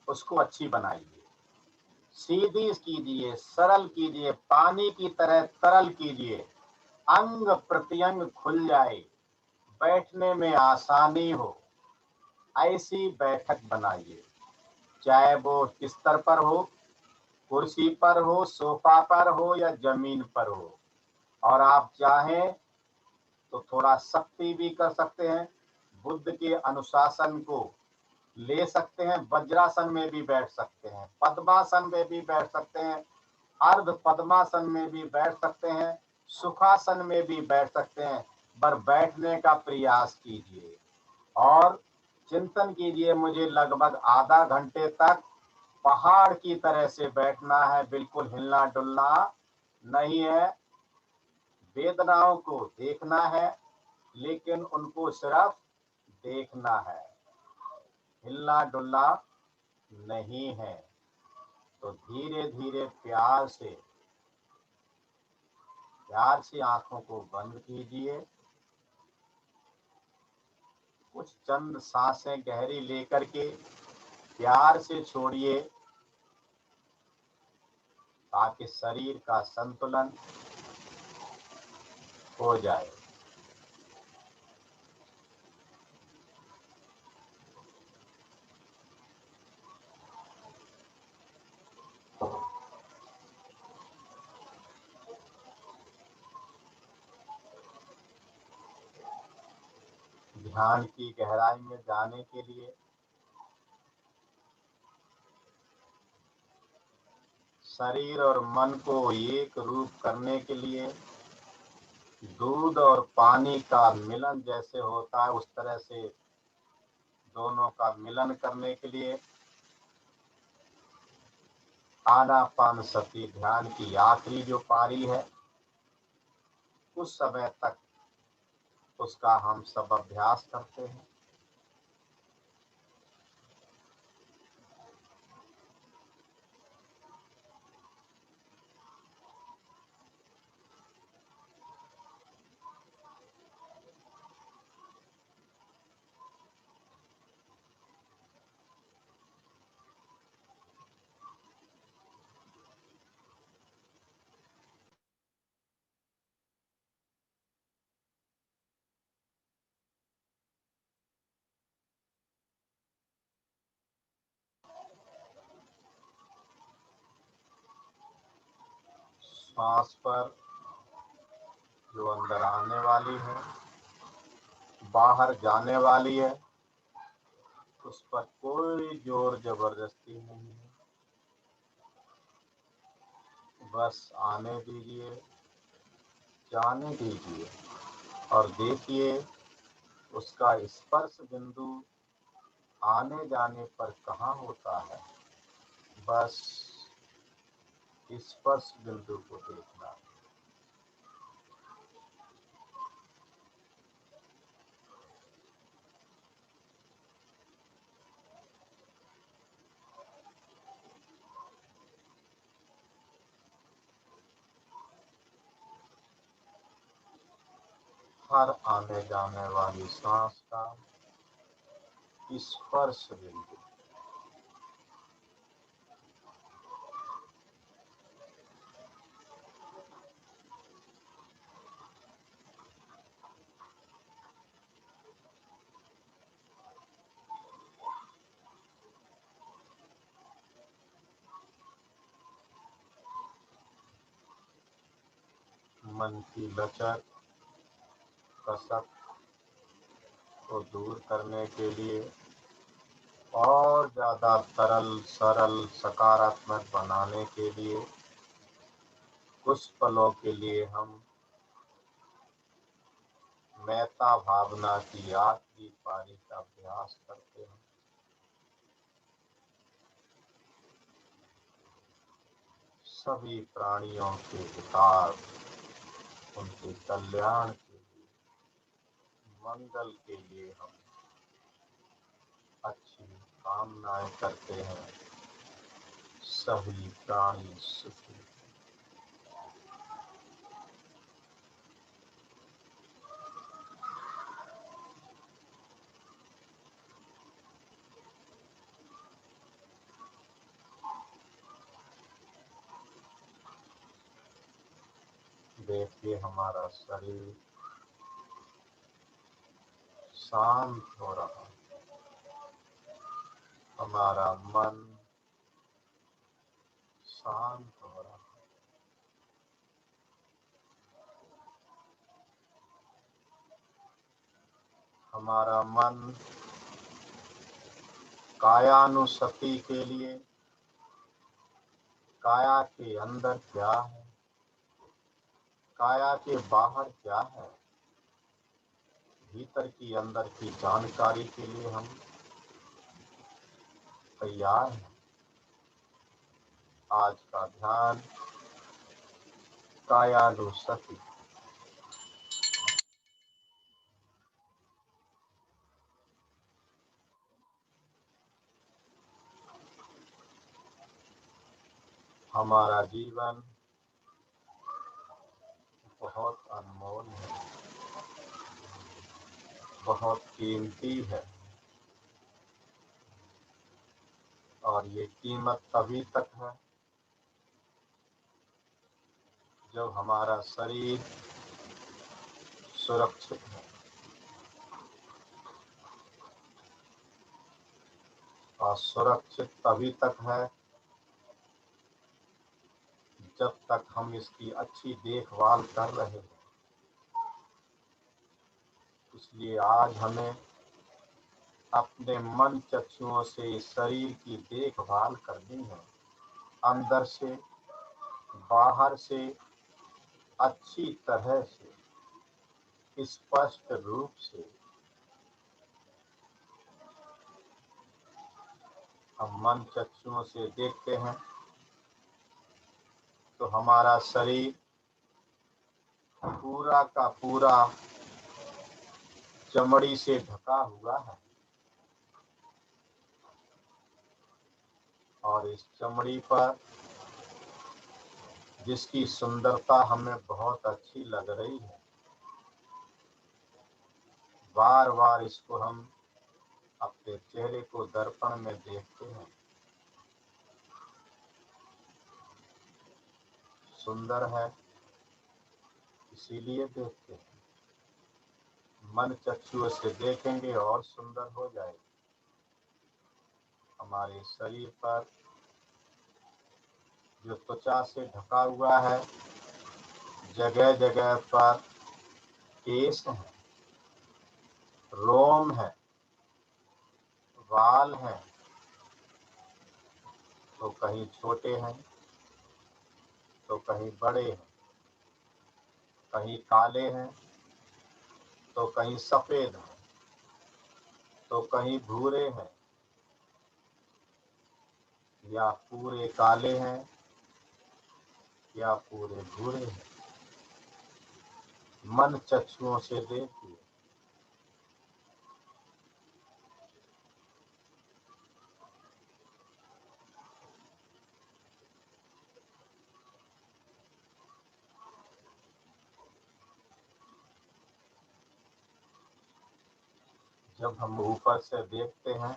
उसको अच्छी बनाइए, सीधी कीजिए, सरल कीजिए, पानी की तरह तरल कीजिए, अंग प्रत्यंग खुल जाए, बैठने में आसानी हो, ऐसी बैठक बनाइए। चाहे वो बिस्तर पर हो, कुर्सी पर हो, सोफा पर हो या जमीन पर हो। और आप चाहें तो थोड़ा सख्ती भी कर सकते हैं, बुद्ध के अनुशासन को ले सकते हैं, वज्रासन में भी बैठ सकते हैं, पद्मासन में भी बैठ सकते हैं, अर्ध पद्मासन में भी बैठ सकते हैं, सुखासन में भी बैठ सकते हैं, पर बैठने का प्रयास कीजिए और चिंतन कीजिए। मुझे लगभग आधा घंटे तक पहाड़ की तरह से बैठना है, बिल्कुल हिलना डुलना नहीं है। वेदनाओं को देखना है, लेकिन उनको सिर्फ देखना है, हिलना डुलना नहीं है। तो धीरे धीरे प्यार से आंखों को बंद कीजिए। कुछ चंद सांसें गहरी लेकर के प्यार से छोड़िए, ताकि शरीर का संतुलन हो जाए। ध्यान की गहराई में जाने के लिए शरीर और मन को एक रूप करने के लिए दूध और पानी का मिलन जैसे होता है, उस तरह से दोनों का मिलन करने के लिए आनापानसति ध्यान की आखिरी जो पारी है, उस समय तक उसका हम सब अभ्यास करते हैं। सांस पर जो अंदर आने वाली है, बाहर जाने वाली है, उस पर कोई जोर जबरदस्ती नहीं है। बस आने दीजिए, जाने दीजिए और देखिए उसका स्पर्श बिंदु आने जाने पर कहाँ होता है। बस स्पर्श बिंदु को देखना। हर आने जाने वाली सांस का स्पर्श बिंदु। मन की लचक कसक को दूर करने के लिए और ज्यादा तरल सरल सकारात्मक बनाने के लिए कुछ पलों के लिए हम मैता भावना की आखिरी पारी का अभ्यास करते हैं। सभी प्राणियों के हितार्थ, उनके कल्याण के लिए, मंगल के लिए हम अच्छी कामनाएं करते हैं। सभी प्राणी सुखी। देखिए हमारा शरीर शांत हो रहा है, हमारा मन शांत हो रहा है। हमारा मन कायानुसति के लिए काया के अंदर क्या है, काया के बाहर क्या है, भीतर की अंदर की जानकारी के लिए हम तैयार हैं। आज का ध्यान कायानुसति। हमारा जीवन बहुत अनमोल है, बहुत कीमती है, और ये कीमत तभी तक है जब हमारा शरीर सुरक्षित है, और सुरक्षित तभी तक है जब तक हम इसकी अच्छी देखभाल कर रहे हैं। इसलिए आज हमें अपने मन चक्षुओं से इस शरीर की देखभाल करनी है, अंदर से बाहर से अच्छी तरह से, स्पष्ट रूप से। हम मन चक्षुओं से देखते हैं तो हमारा शरीर पूरा का पूरा चमड़ी से ढका हुआ है, और इस चमड़ी पर जिसकी सुंदरता हमें बहुत अच्छी लग रही है, बार बार इसको हम अपने चेहरे को दर्पण में देखते हैं। सुंदर है इसीलिए देखते हैं, मन चक्षुओं से देखेंगे और सुंदर हो जाएगी। हमारे शरीर पर जो त्वचा से ढका हुआ है, जगह जगह पर केश हैं, रोम है, बाल हैं, तो कहीं छोटे हैं तो कहीं बड़े हैं, कहीं काले हैं तो कहीं सफेद हैं, तो कहीं भूरे हैं, या पूरे काले हैं या पूरे भूरे हैं। मन चक्षुओं से देखिए। जब हम ऊपर से देखते हैं,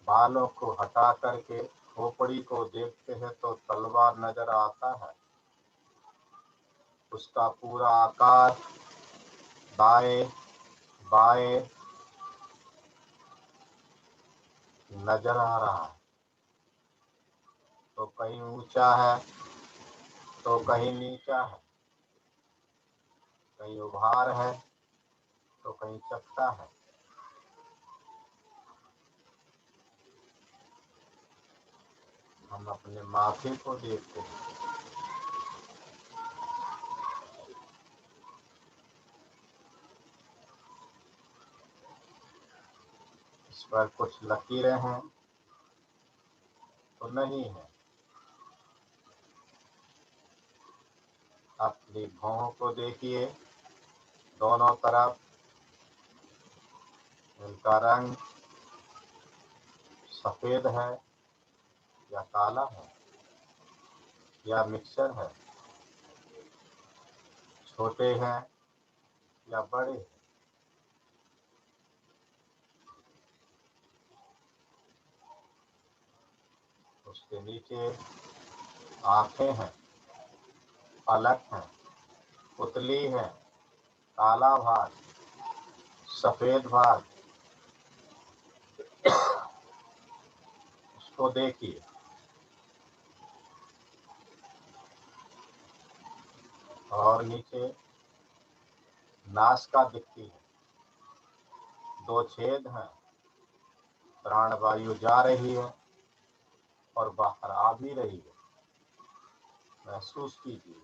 बालों को हटा करके खोपड़ी को देखते हैं तो तलवार नजर आता है। उसका पूरा आकार दाएं बाएं नजर आ रहा है, तो कहीं ऊंचा है तो कहीं नीचा है, कहीं उभार है तो कहीं चपटा है। हम अपने माथे को देखते हैं, इस पर कुछ लकीरें हैं तो नहीं है। अपनी भौहों को देखिए, दोनों तरफ इनका रंग सफेद है या काला है या मिक्सर है, छोटे हैं या बड़े हैं। उसके नीचे आंखें हैं, फलक है, पुतली है, काला भाग, सफेद भाग, उसको देखिए। और नीचे नासिका दिखती है, 2 छेद हैं, प्राणवायु जा रही है और बाहर आ भी रही है, महसूस कीजिए।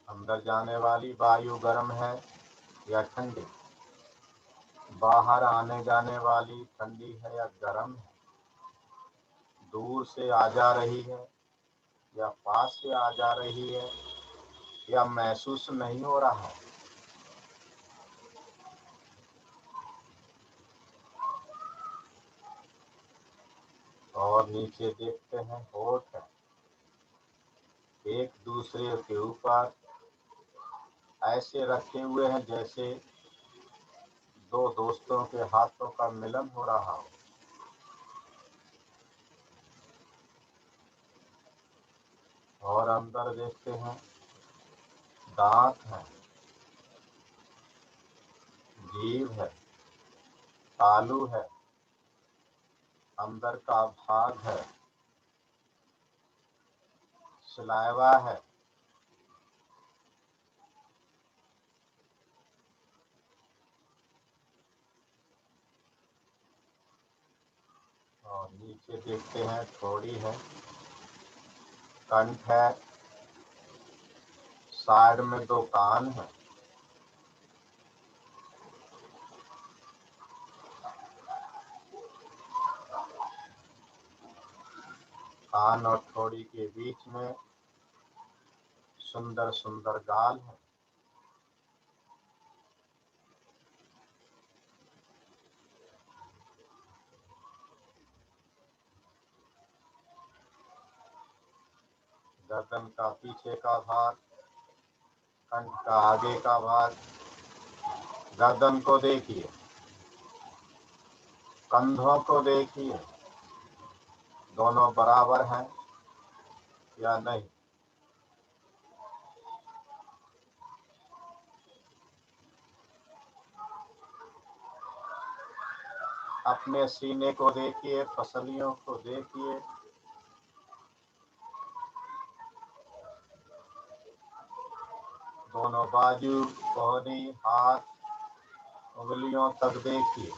अंदर जाने वाली वायु गर्म है या ठंडी, बाहर आने जाने वाली ठंडी है या गर्म है, दूर से आ जा रही है या पास से आ जा रही है या महसूस नहीं हो रहा है। और नीचे देखते हैं होठ है, एक दूसरे के ऊपर ऐसे रखे हुए हैं जैसे 2 दोस्तों के हाथों का मिलन हो रहा हो। और अंदर देखते हैं दांत है, जीभ है, तालू है, अंदर का भाग है, सलाइवा है, और नीचे देखते हैं थोड़ी है, कंठ है, साइड में 2 कान है, कान और थोड़ी के बीच में सुंदर सुंदर गाल है। गर्दन का पीछे का भाग, कंठ का आगे का भाग, गर्दन को देखिए, कंधों को देखिए, दोनों बराबर हैं या नहीं। अपने सीने को देखिए, पसलियों को देखिए, दोनों बाजू, कोहनी, हाथ, उंगलियों तक देखिए।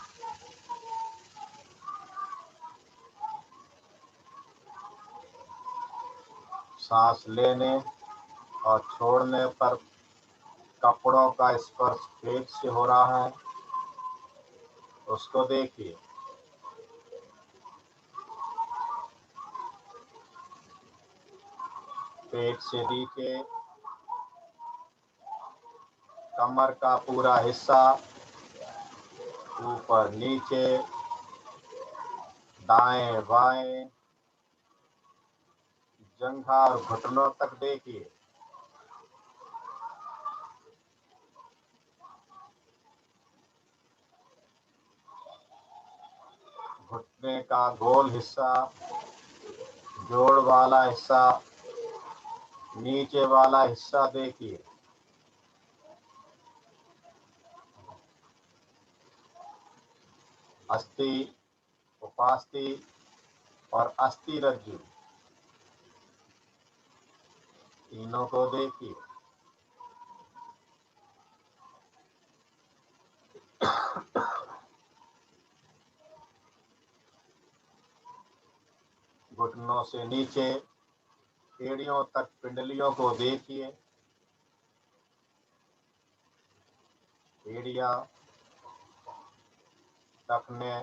सांस लेने और छोड़ने पर कपड़ों का स्पर्श पेट से हो रहा है, उसको देखिए। पेट से नीचे कमर का पूरा हिस्सा, ऊपर नीचे, दाएं बाएं, जंघा और घुटनों तक देखिए। घुटने का गोल हिस्सा, जोड़ वाला हिस्सा, नीचे वाला हिस्सा देखिए। अस्थि, उपास्थि और अस्थि रज्जु, तीनों को देखिए। घुटनों से नीचे एड़ियों तक पिंडलियों को देखिए। एड़ियां, टखने,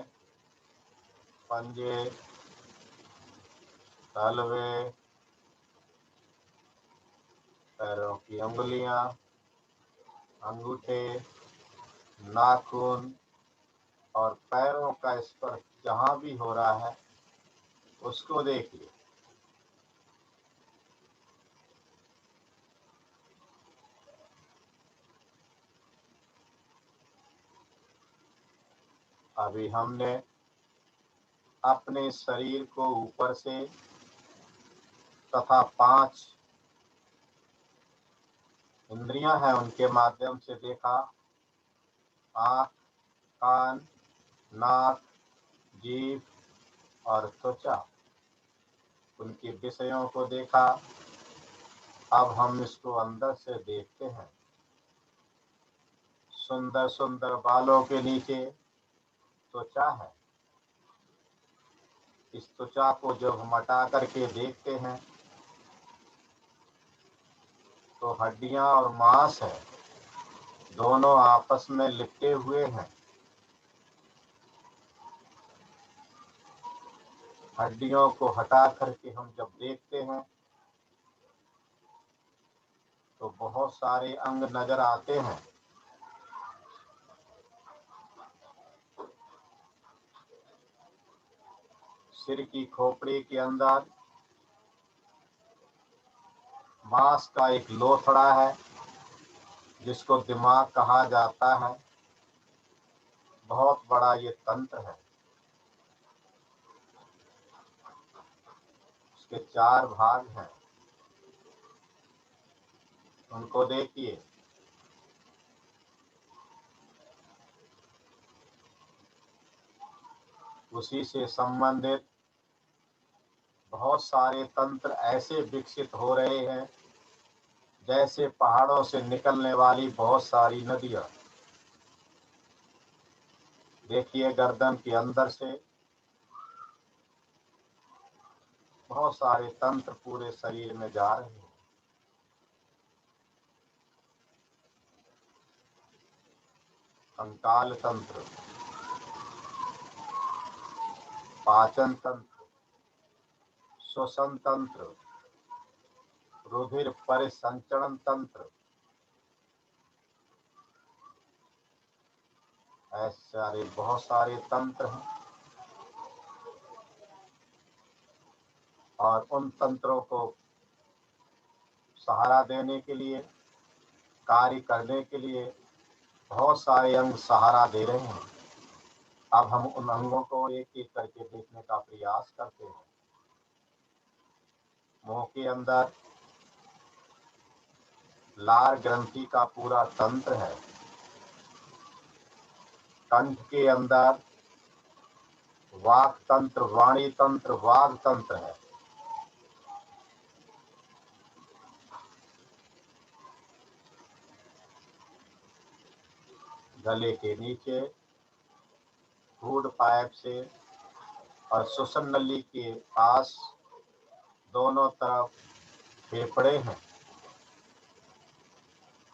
पंजे, तलवे, पैरों की उंगलियां, अंगूठे, नाखून और पैरों का स्पर्श जहां भी हो रहा है उसको देखिए। अभी हमने अपने शरीर को ऊपर से तथा 5 इंद्रियां हैं उनके माध्यम से देखा। आँख, कान, नाक, जीभ और त्वचा, उनके विषयों को देखा। अब हम इसको अंदर से देखते हैं। सुंदर सुंदर बालों के नीचे त्वचा है। इस त्वचा को जब हम हटा करके देखते हैं तो हड्डियां और मांस है, दोनों आपस में लिपटे हुए हैं। हड्डियों को हटा करके हम जब देखते हैं तो बहुत सारे अंग नजर आते हैं। सिर की खोपड़ी के अंदर मांस का एक लोथड़ा है जिसको दिमाग कहा जाता है। बहुत बड़ा ये तंत्र है। उसके 4 भाग हैं, उनको देखिए। उसी से संबंधित बहुत सारे तंत्र ऐसे विकसित हो रहे हैं जैसे पहाड़ों से निकलने वाली बहुत सारी नदियां। देखिए, गर्दन के अंदर से बहुत सारे तंत्र पूरे शरीर में जा रहे हैं। कंकाल तंत्र, पाचन तंत्र, श्वसन तंत्र, रुधिर परिसंचरण तंत्र, ऐसे बहुत सारे तंत्र हैं। और उन तंत्रों को सहारा देने के लिए, कार्य करने के लिए बहुत सारे अंग सहारा दे रहे हैं। अब हम उन अंगों को एक एक करके देखने का प्रयास करते हैं। मुंह के अंदर लार ग्रंथि का पूरा तंत्र है। कंठ के अंदर वाक तंत्र, वाणी तंत्र, वाग तंत्र है। गले के नीचे फूड पाइप से और श्वसन नली के पास दोनों तरफ फेफड़े हैं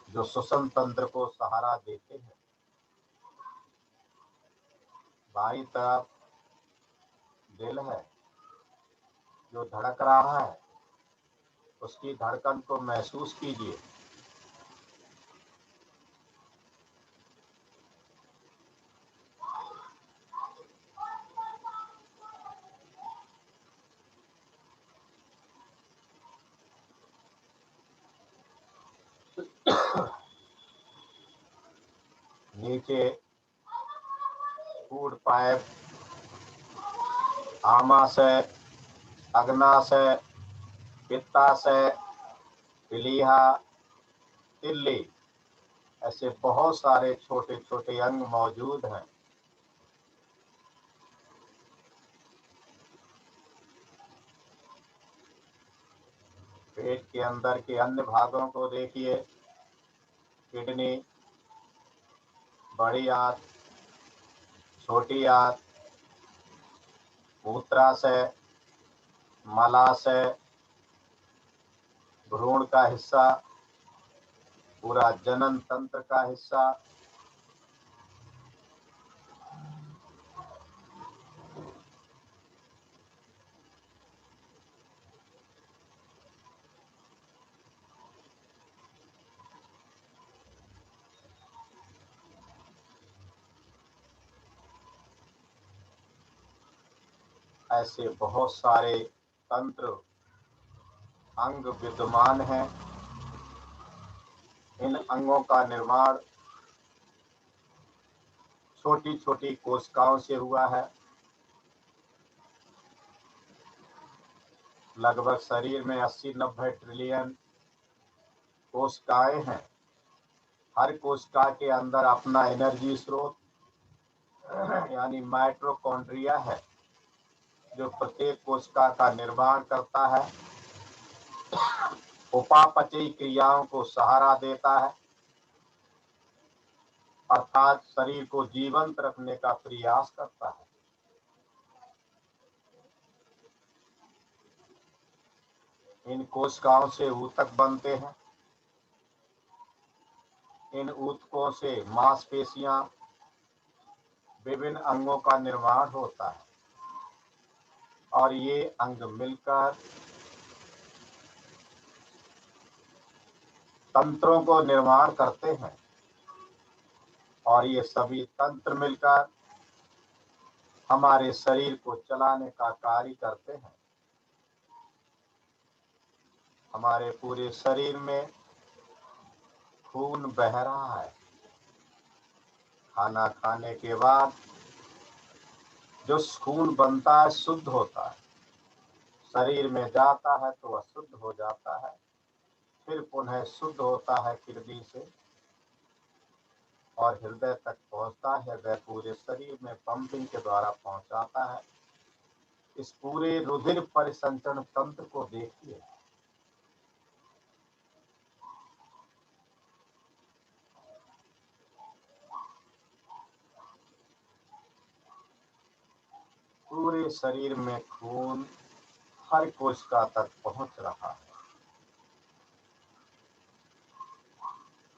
जो श्वसन तंत्र को सहारा देते हैं। बाईं तरफ दिल है जो धड़क रहा है, उसकी धड़कन को महसूस कीजिए। नीचे फूड पाइप, आमाशय, अग्नाशय, पित्ताशय, प्लीहा, तिल्ली, ऐसे बहुत सारे छोटे छोटे अंग मौजूद हैं। पेट के अंदर के अन्य भागों को देखिए। किडनी, बड़ी आंत, छोटी आंत, मूत्राशय, मलाशय, भ्रूण का हिस्सा, पूरा जनन तंत्र का हिस्सा, ऐसे बहुत सारे तंत्र अंग विद्यमान हैं। इन अंगों का निर्माण छोटी छोटी कोशिकाओं से हुआ है। लगभग शरीर में 80-90 ट्रिलियन कोशिकाएं हैं। हर कोशिका के अंदर अपना एनर्जी स्रोत यानी माइटोकॉन्ड्रिया है, जो प्रत्येक कोशिका का निर्माण करता है, उपापचयी क्रियाओं को सहारा देता है, अर्थात शरीर को जीवंत रखने का प्रयास करता है। इन कोशिकाओं से ऊतक बनते हैं। इन ऊतकों से मांसपेशियां, विभिन्न अंगों का निर्माण होता है और ये अंग मिलकर तंत्रों को निर्माण करते हैं और ये सभी तंत्र मिलकर हमारे शरीर को चलाने का कार्य करते हैं। हमारे पूरे शरीर में खून बह रहा है। खाना खाने के बाद जो खून बनता है शुद्ध होता है, शरीर में जाता है तो वह शुद्ध हो जाता है, फिर पुनः शुद्ध होता है किडनी से और हृदय तक पहुंचता है। हृदय पूरे शरीर में पंपिंग के द्वारा पहुंचाता है। इस पूरे रुधिर परिसंचरण तंत्र को देखिए। पूरे शरीर में खून हर कोशिका तक पहुंच रहा है।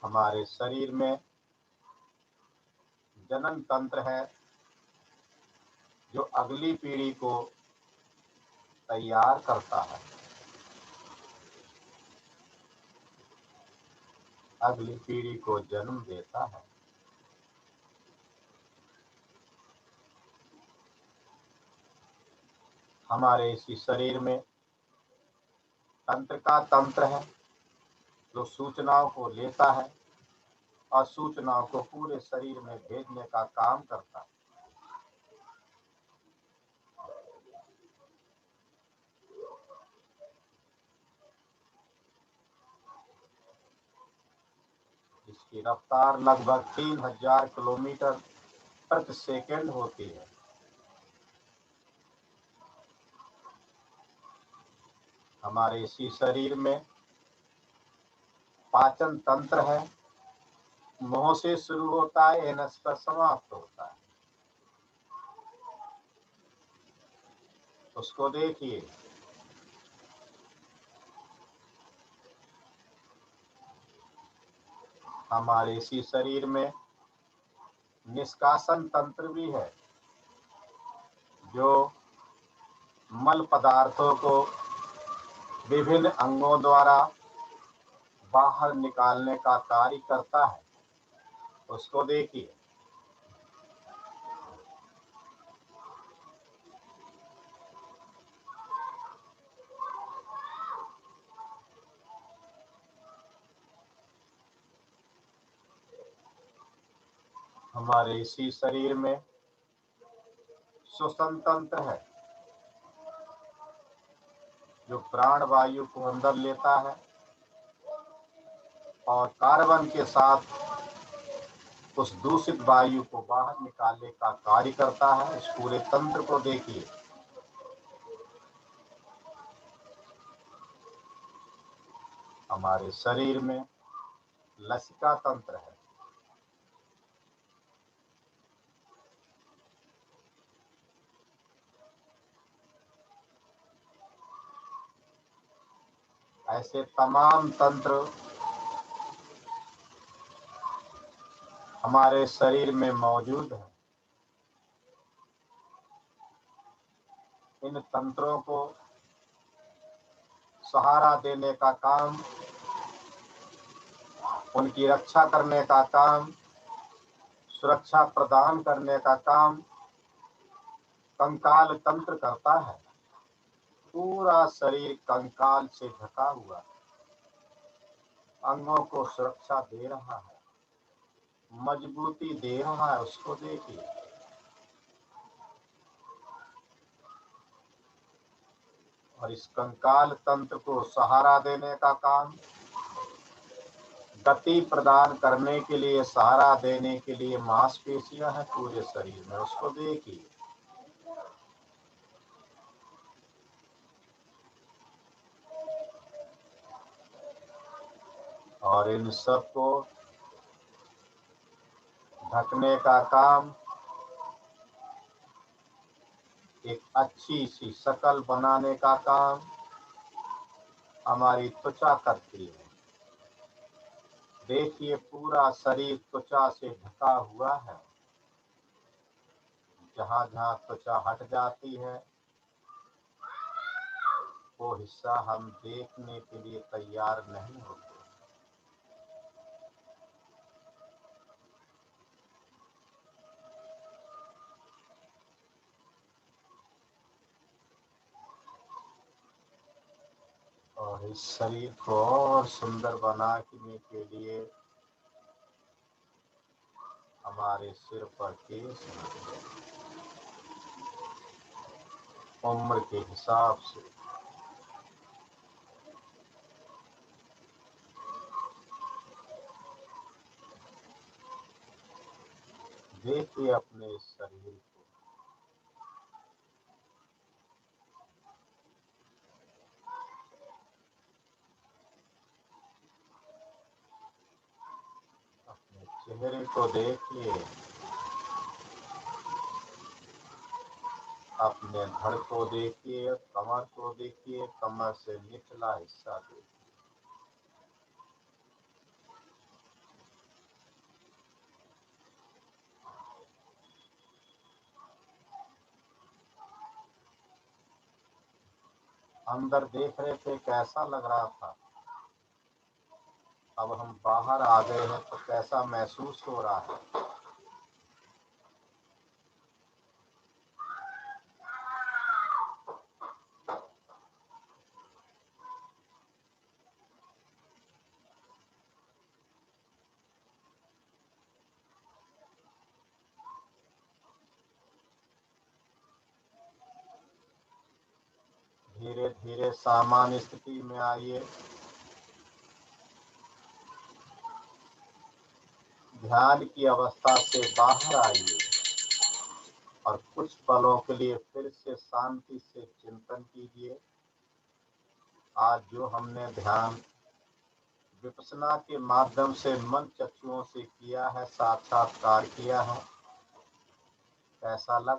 हमारे शरीर में जनन तंत्र है, जो अगली पीढ़ी को तैयार करता है, अगली पीढ़ी को जन्म देता है। हमारे इसी शरीर में तंत्र का तंत्र है, जो सूचनाओं को लेता है और सूचनाओं को पूरे शरीर में भेजने का काम करता है। इसकी रफ्तार लगभग 3000 किलोमीटर प्रति सेकंड होती है। हमारे इसी शरीर में पाचन तंत्र है, मुंह से शुरू होता है, एनस पर समाप्त होता है। उसको देखिए। हमारे इसी शरीर में निष्कासन तंत्र भी है, जो मल पदार्थों को विभिन्न अंगों द्वारा बाहर निकालने का कार्य करता है। उसको देखिए। हमारे इसी शरीर में श्वसन तंत्र है, जो प्राण वायु को अंदर लेता है और कार्बन के साथ उस दूषित वायु को बाहर निकालने का कार्य करता है। इस पूरे तंत्र को देखिए। हमारे शरीर में लसिका तंत्र है, ऐसे तमाम तंत्र हमारे शरीर में मौजूद है। इन तंत्रों को सहारा देने का काम, उनकी रक्षा करने का काम, सुरक्षा प्रदान करने का काम कंकाल तंत्र करता है। पूरा शरीर कंकाल से ढका हुआ, अंगों को सुरक्षा दे रहा है। मजबूती दे रहा है, उसको देखिए। और इस कंकाल तंत्र को सहारा देने का काम, गति प्रदान करने के लिए, सहारा देने के लिए मांसपेशियां हैं पूरे शरीर में, उसको देखिए। और इन सबको ढकने का काम एक अच्छी सी शक्ल बनाने का काम हमारी त्वचा करती है। देखिए पूरा शरीर त्वचा से ढका हुआ है। जहाँ जहाँ त्वचा हट जाती है वो हिस्सा हम देखने के लिए तैयार नहीं होते। और इस शरीर को और सुंदर बनाने के लिए हमारे सिर पर केस उम्र के हिसाब से देखिए अपने इस शरीर को। अपने चेहरे को देखिए, अपने धड़ को देखिए, कमर को देखिए, कमर से निचला हिस्सा देखिए। अंदर देख रहे थे कैसा लग रहा था, अब हम बाहर आ गए हैं तो कैसा महसूस हो रहा है। धीरे धीरे सामान्य स्थिति में आइए। ध्यान की अवस्था से बाहर आइए और कुछ पलों के लिए फिर से शांति से चिंतन कीजिए। आज जो हमने ध्यान विपश्यना के माध्यम से मन चक्षुओं से किया है, साक्षात्कार किया है, कैसा लगा?